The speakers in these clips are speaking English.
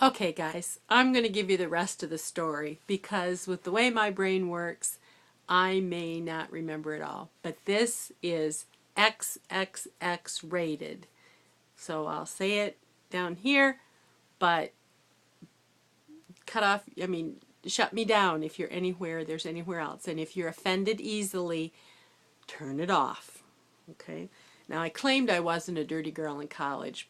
Okay, guys, I'm going to give you the rest of the story because with the way my brain works, I may not remember it all. But this is XXX rated. So I'll say it down here, but cut off, shut me down if you're anywhere, there's anywhere else. And if you're offended easily, turn it off. Okay? Now, I claimed I wasn't a dirty girl in college,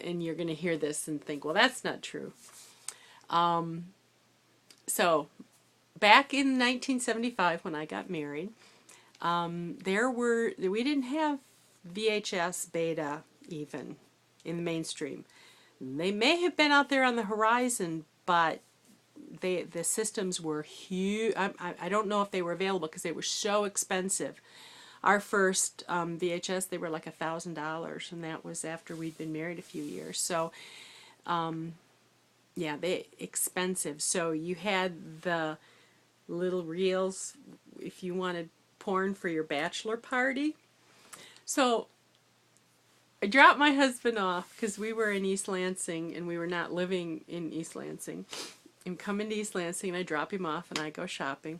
and you're going to hear this and think, well, that's not true. So, back in 1975 when I got married, we didn't have VHS beta even in the mainstream. They may have been out there on the horizon, but the systems were huge. I don't know if they were available because they were so expensive. Our first VHS, they were like $1,000, and that was after we'd been married a few years. So, yeah, they expensive. So you had the little reels if you wanted porn for your bachelor party. So I dropped my husband off because we were in East Lansing and we were not living in East Lansing. I'm coming to East Lansing and I drop him off and I go shopping.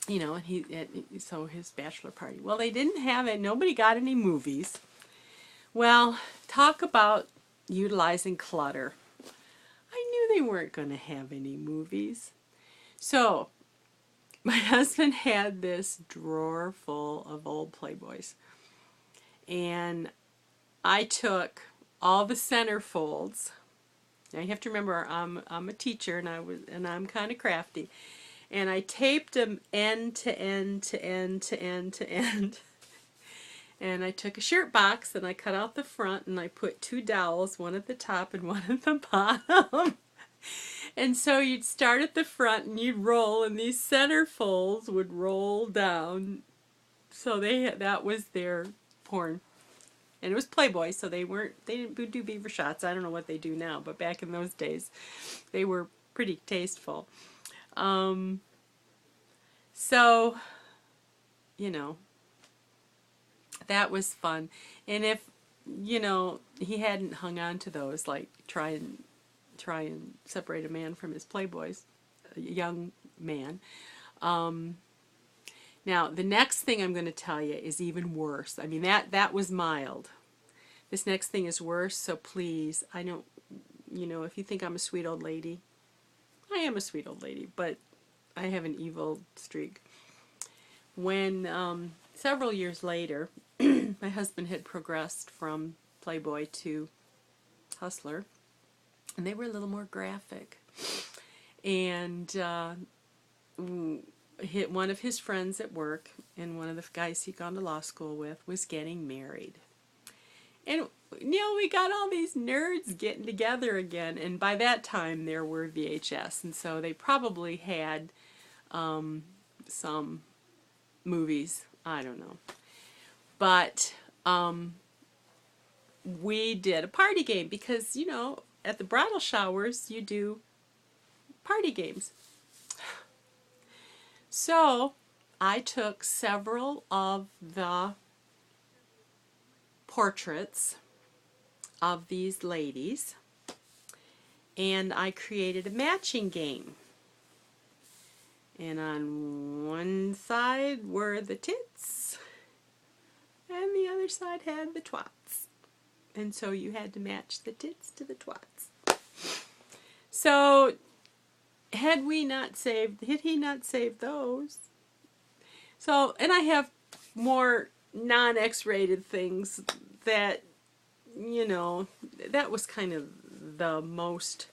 You know, and so his bachelor party. Well, they didn't have it. Nobody got any movies. Well, talk about utilizing clutter. I knew they weren't going to have any movies. So, my husband had this drawer full of old Playboys. And I took all the centerfolds. Now you have to remember I'm a teacher and I'm kind of crafty. And I taped them end to end to end to end to end. And I took a shirt box and I cut out the front and I put two dowels, one at the top and one at the bottom. And so you'd start at the front and you'd roll, and these centerfolds would roll down. So that was their porn. And it was Playboy, so they didn't do beaver shots. I don't know what they do now, but back in those days, they were pretty tasteful. So, you know, that was fun. And if, he hadn't hung on to those, like try and separate a man from his Playboys, a young man. Now, the next thing I'm going to tell you is even worse. I mean, that was mild. This next thing is worse, so please, I don't, if you think I'm a sweet old lady, I am a sweet old lady, but I have an evil streak. When, several years later, my husband had progressed from Playboy to Hustler, and they were a little more graphic. And one of his friends at work and one of the guys he'd gone to law school with was getting married. And, we got all these nerds getting together again. And by that time, there were VHS. And so they probably had some movies. I don't know. But we did a party game because, at the bridal showers, you do party games. So I took several of the portraits of these ladies and I created a matching game. And on one side were the tits and the other side had the twats. And so you had to match the tits to the twats. So had he not saved those? So, and I have more non-X-rated things that, that was kind of the most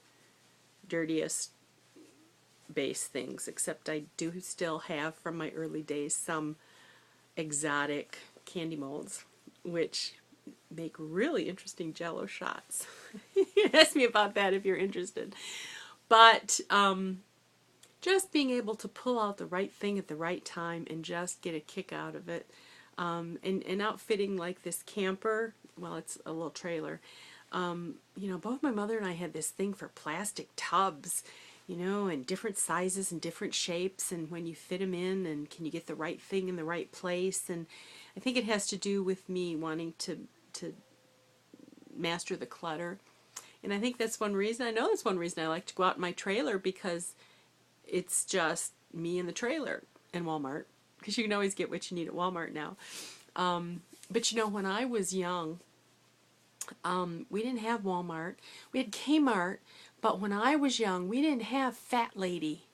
dirtiest base things, except I do still have from my early days some exotic candy molds, which make really interesting Jell-O shots. Ask me about that if you're interested. But just being able to pull out the right thing at the right time and just get a kick out of it. And outfitting like this camper, well, it's a little trailer. Both my mother and I had this thing for plastic tubs, and different sizes and different shapes, and when you fit them in, and can you get the right thing in the right place. And I think it has to do with me wanting to master the clutter. And I think that's one reason, I know that's one reason I like to go out in my trailer, because it's just me and the trailer and Walmart, because you can always get what you need at Walmart now. But you know, when I was young, we didn't have Walmart. We had Kmart, but when I was young, we didn't have fat lady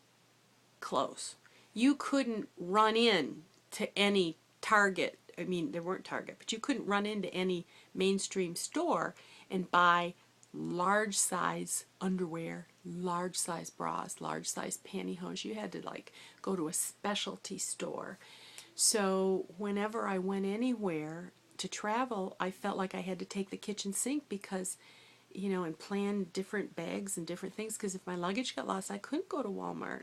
clothes. You couldn't run in to any Target. I mean, there weren't Target, but you couldn't run into any mainstream store and buy large size underwear, large size bras, large size pantyhose. You had to like go to a specialty store. So whenever I went anywhere to travel, I felt like I had to take the kitchen sink, because, you know, and plan different bags and different things, because if my luggage got lost, I couldn't go to Walmart.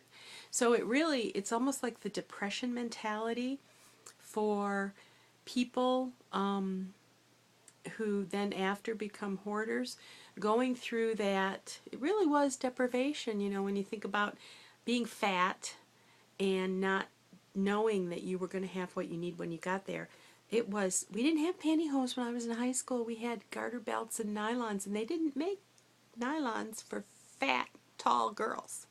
So it's almost like the depression mentality for people who then after become hoarders. Going through that, it really was deprivation, you know, when you think about being fat and not knowing that you were going to have what you need when you got there. We didn't have pantyhose when I was in high school. We had garter belts and nylons, and they didn't make nylons for fat, tall girls.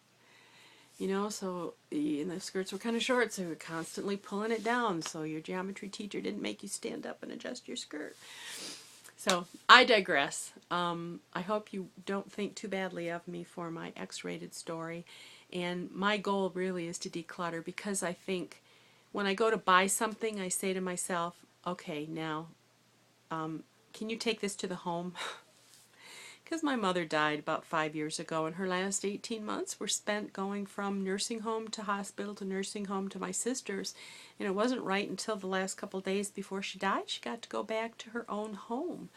You know, so and the skirts were kind of short, so you were constantly pulling it down, so your geometry teacher didn't make you stand up and adjust your skirt. So I digress. I hope you don't think too badly of me for my X-rated story. And my goal really is to declutter, because I think when I go to buy something, I say to myself, okay, now, can you take this to the home? Because my mother died about 5 years ago, and her last 18 months were spent going from nursing home to hospital to nursing home to my sister's. And it wasn't right until the last couple of days before she died she got to go back to her own home.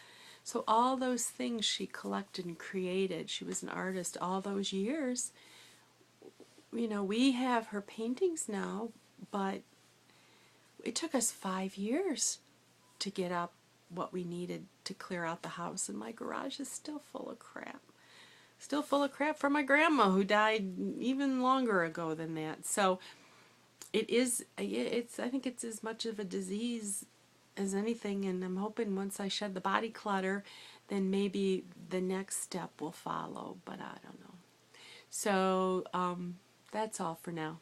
So all those things she collected and created, she was an artist all those years. You know, we have her paintings now, but it took us 5 years to get up what we needed to clear out the house, and my garage is still full of crap. Still full of crap from my grandma, who died even longer ago than that. So I think it's as much of a disease as anything, and I'm hoping once I shed the body clutter, then maybe the next step will follow, but I don't know. So that's all for now.